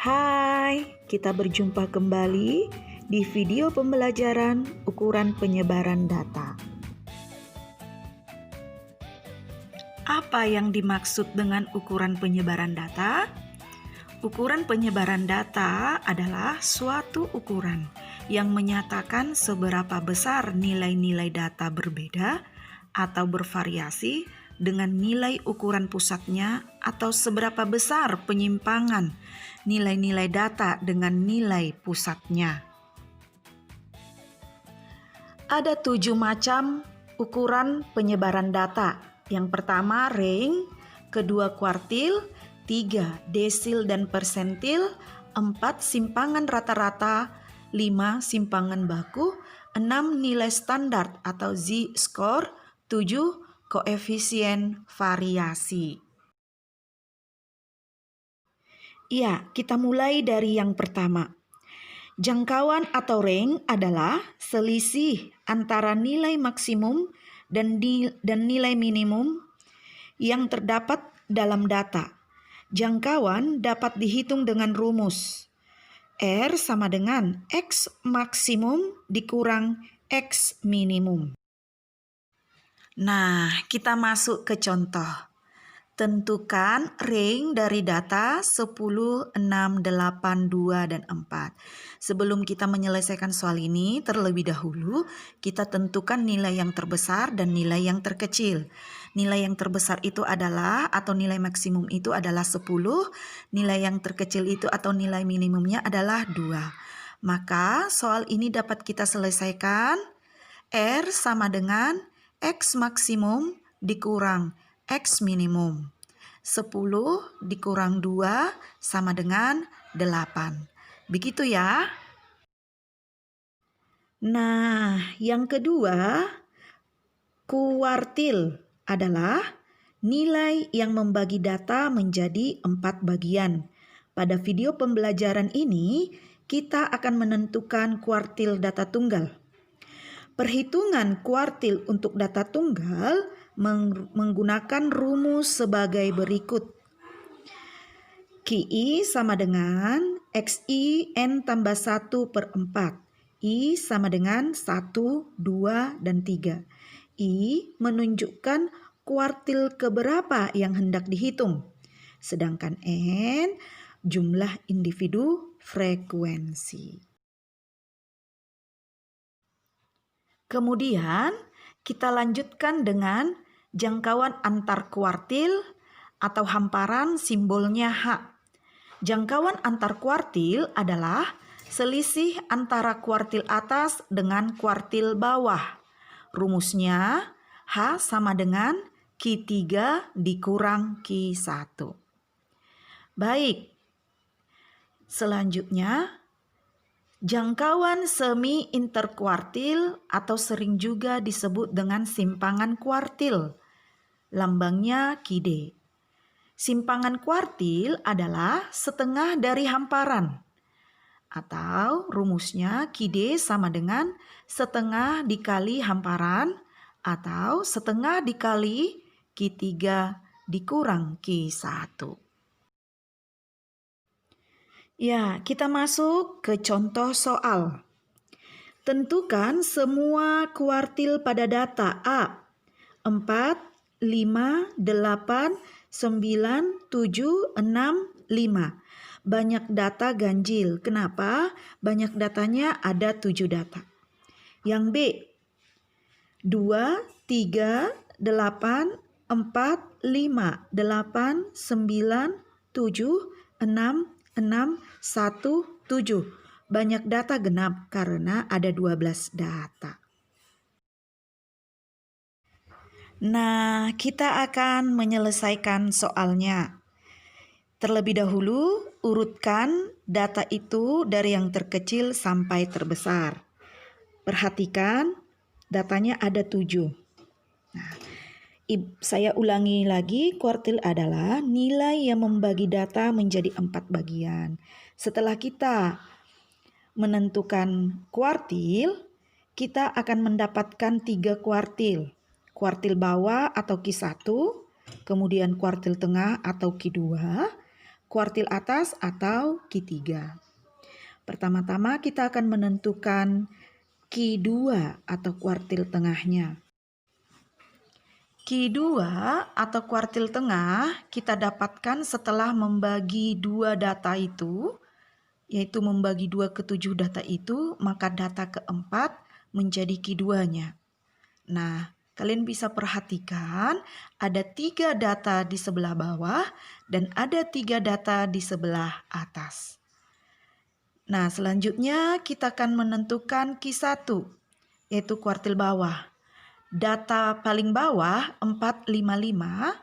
Hai, kita berjumpa kembali di video pembelajaran ukuran penyebaran data. Apa yang dimaksud dengan ukuran penyebaran data? Ukuran penyebaran data adalah suatu ukuran yang menyatakan seberapa besar nilai-nilai data berbeda atau bervariasi dengan nilai ukuran pusatnya atau seberapa besar penyimpangan nilai-nilai data dengan nilai pusatnya. Ada 7 macam ukuran penyebaran data. Yang pertama range, kedua kuartil, 3 desil dan persentil, 4 simpangan rata-rata, 5 simpangan baku, 6 nilai standar atau z-score, 7 koefisien variasi. Ya, kita mulai dari yang pertama. Jangkauan atau range adalah selisih antara nilai maksimum dan nilai minimum yang terdapat dalam data. Jangkauan dapat dihitung dengan rumus R sama dengan X maksimum dikurang X minimum. Nah, kita masuk ke contoh. Tentukan range dari data 10, 6, 8, 2, dan 4. Sebelum kita menyelesaikan soal ini, terlebih dahulu kita tentukan nilai yang terbesar dan nilai yang terkecil. Nilai yang terbesar itu adalah, atau nilai maksimum itu adalah 10, nilai yang terkecil itu atau nilai minimumnya adalah 2. Maka soal ini dapat kita selesaikan R sama dengan X maksimum dikurang X minimum. 10 dikurang 2 sama dengan 8. Begitu ya. Nah, yang kedua, kuartil adalah nilai yang membagi data menjadi 4 bagian. Pada video pembelajaran ini, kita akan menentukan kuartil data tunggal. Perhitungan kuartil untuk data tunggal menggunakan rumus sebagai berikut. QI sama dengan XI N tambah 1/4. I sama dengan 1, 2, dan 3. I menunjukkan kuartil keberapa yang hendak dihitung. Sedangkan N jumlah individu frekuensi. Kemudian kita lanjutkan dengan jangkauan antar kuartil atau hamparan simbolnya H. Jangkauan antar kuartil adalah selisih antara kuartil atas dengan kuartil bawah. Rumusnya H sama dengan Q3 dikurang Q1. Baik, selanjutnya jangkauan semi interkuartil atau sering juga disebut dengan simpangan kuartil. Lambangnya QD. Simpangan kuartil adalah setengah dari hamparan. Atau rumusnya QD sama dengan setengah dikali hamparan atau setengah dikali Q3 dikurang Q1. Ya, kita masuk ke contoh soal. Tentukan semua kuartil pada data A. 4, 5, 8, 9, 7, 6, 5. Banyak data ganjil. Kenapa? Banyak datanya ada 7 data. Yang B. 2, 3, 8, 4, 5, 8, 9, 7, 6, 6, 1, 7. Banyak data genap karena ada 12 data. Nah, kita akan menyelesaikan soalnya. Terlebih dahulu, urutkan data itu dari yang terkecil sampai terbesar. Perhatikan, datanya ada 7. Nah, saya ulangi lagi, kuartil adalah nilai yang membagi data menjadi 4 bagian. Setelah kita menentukan kuartil, kita akan mendapatkan 3 kuartil. Kuartil bawah atau Q1, kemudian kuartil tengah atau Q2, kuartil atas atau Q3. Pertama-tama kita akan menentukan Q2 atau kuartil tengahnya. Q2 atau kuartil tengah kita dapatkan setelah membagi dua data itu, yaitu membagi 2 ke 7 data itu, maka data keempat menjadi Q2-nya. Nah, kalian bisa perhatikan ada 3 data di sebelah bawah dan ada 3 data di sebelah atas. Nah, selanjutnya kita akan menentukan Q1, yaitu kuartil bawah. Data paling bawah 455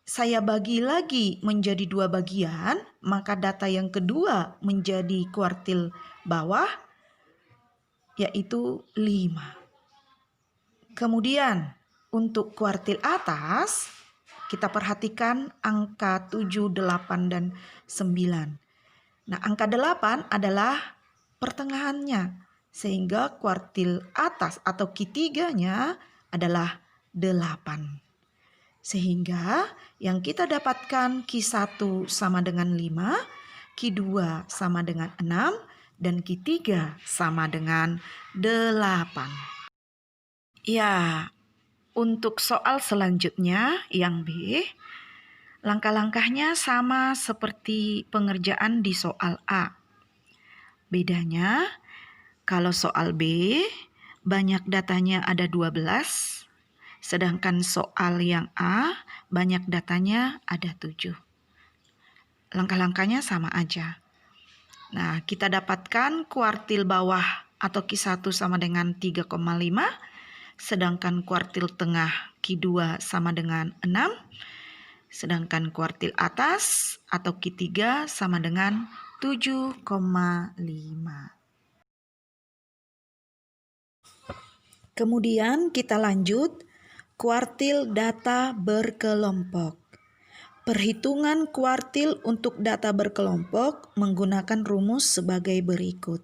saya bagi lagi menjadi 2 bagian, maka data yang kedua menjadi kuartil bawah yaitu 5. Kemudian untuk kuartil atas kita perhatikan angka 7, 8 dan 9. Nah, angka 8 adalah pertengahannya, sehingga kuartil atas atau Q3-nya adalah 8. Sehingga yang kita dapatkan Q1 sama dengan 5, Q2 sama dengan 6, dan Q3 sama dengan 8. Ya, untuk soal selanjutnya yang B, langkah-langkahnya sama seperti pengerjaan di soal A. Bedanya, kalau soal B, banyak datanya ada 12, sedangkan soal yang A, banyak datanya ada 7. Langkah-langkahnya sama aja. Nah, kita dapatkan kuartil bawah atau Q1 sama dengan 3,5, sedangkan kuartil tengah Q2 sama dengan 6, sedangkan kuartil atas atau Q3 sama dengan 7,5. Kemudian kita lanjut kuartil data berkelompok. Perhitungan kuartil untuk data berkelompok menggunakan rumus sebagai berikut.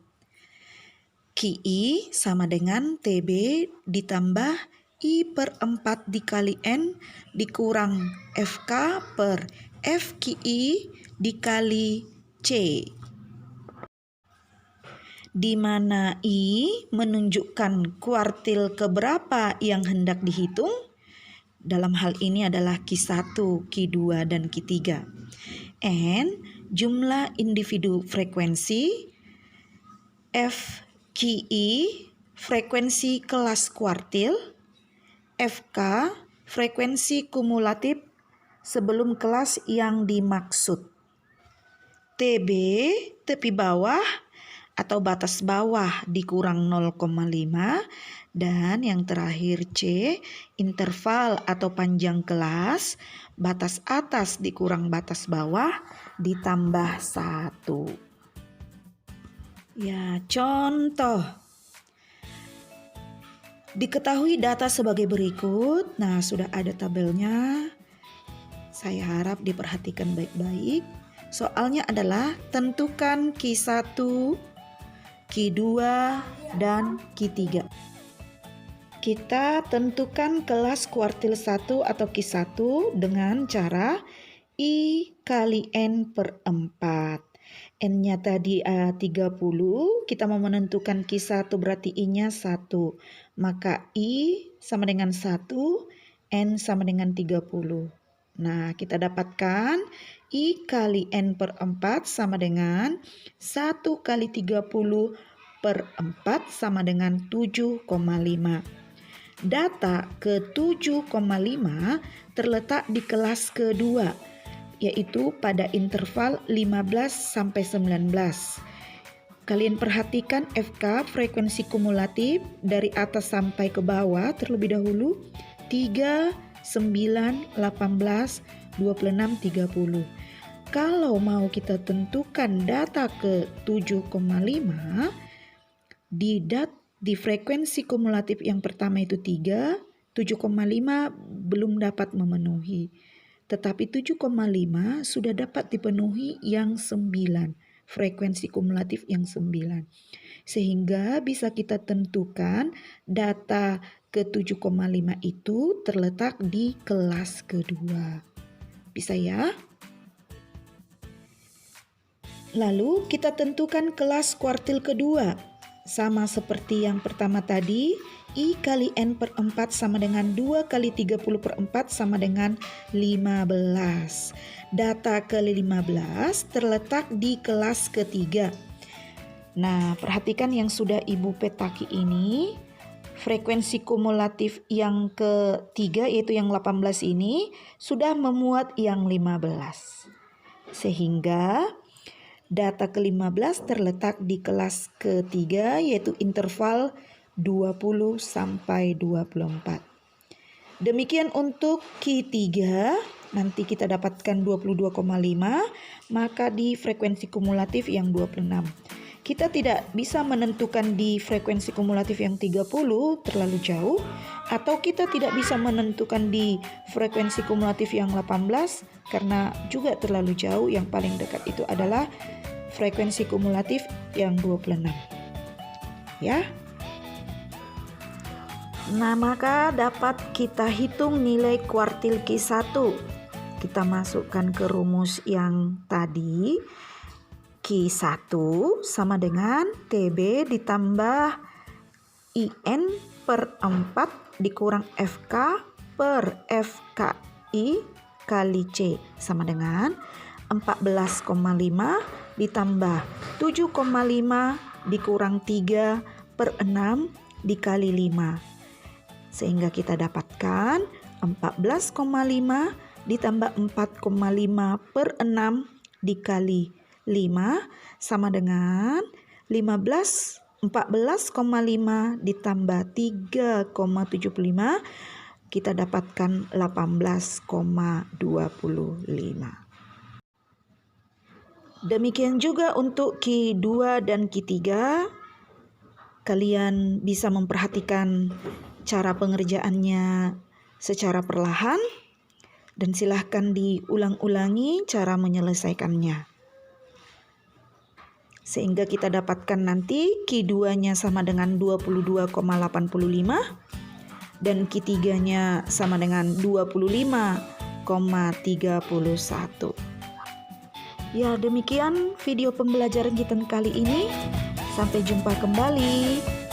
QI sama dengan TB ditambah I per 4 dikali N dikurang FK per FQI dikali C. Di mana I menunjukkan kuartil keberapa yang hendak dihitung. Dalam hal ini adalah Q1, Q2, dan Q3. N jumlah individu frekuensi. FQI frekuensi kelas kuartil. FK frekuensi kumulatif sebelum kelas yang dimaksud. TB tepi bawah atau batas bawah dikurang 0,5, dan yang terakhir C, interval atau panjang kelas, batas atas dikurang batas bawah ditambah 1. Ya, contoh. Diketahui data sebagai berikut. Nah, sudah ada tabelnya. Saya harap diperhatikan baik-baik. Soalnya adalah tentukan Q1, Q2, dan Q3. Kita tentukan kelas kuartil 1 atau Q1 dengan cara I kali N per 4. N-nya tadi 30, kita mau menentukan Q1 berarti I-nya 1. Maka I sama dengan 1, N sama dengan 30. Nah, kita dapatkan I kali N per 4 sama dengan 1 kali 30 per 4 sama dengan 7,5. Data ke 7,5 terletak di kelas kedua, yaitu pada interval 15 sampai 19. Kalian perhatikan FK frekuensi kumulatif dari atas sampai ke bawah terlebih dahulu 3, 9, 18, 26, 30. Kalau mau kita tentukan data ke 7,5 di frekuensi kumulatif yang pertama itu 3, 7,5 belum dapat memenuhi. Tetapi 7,5 sudah dapat dipenuhi yang 9, frekuensi kumulatif yang 9. Sehingga bisa kita tentukan data ke 7,5 itu terletak di kelas kedua. Bisa ya? Lalu kita tentukan kelas kuartil kedua. Sama seperti yang pertama tadi, I kali N per 4 sama dengan 2 kali 30 per 4 sama dengan 15. Data ke-15 terletak di kelas ketiga. Nah, perhatikan yang sudah Ibu petaki ini. Frekuensi kumulatif yang ketiga yaitu yang 18 ini sudah memuat yang 15. Sehingga data ke-15 terletak di kelas ketiga yaitu interval 20 sampai 24. Demikian untuk Q3, nanti kita dapatkan 22,5, maka di frekuensi kumulatif yang 26. Kita tidak bisa menentukan di frekuensi kumulatif yang 30 terlalu jauh, atau kita tidak bisa menentukan di frekuensi kumulatif yang 18 karena juga terlalu jauh. Yang paling dekat itu adalah frekuensi kumulatif yang 26. Ya. Nah, maka dapat kita hitung nilai kuartil Q1. Kita masukkan ke rumus yang tadi. Q1 sama dengan TB ditambah IN per 4 dikurang FK per FKI kali C sama dengan 14,5 ditambah 7,5 dikurang 3 per 6 dikali 5. Sehingga kita dapatkan 14,5 ditambah 4,5 per 6 dikali 5 sama dengan 14,5 ditambah 3,75 kita dapatkan 18,25. Demikian juga untuk Q2 dan Q3. Kalian bisa memperhatikan cara pengerjaannya secara perlahan dan silahkan diulang-ulangi cara menyelesaikannya. Sehingga kita dapatkan nanti Q2-nya sama dengan 22,85 dan Q3-nya sama dengan 25,31. Ya, demikian video pembelajaran kita kali ini. Sampai jumpa kembali.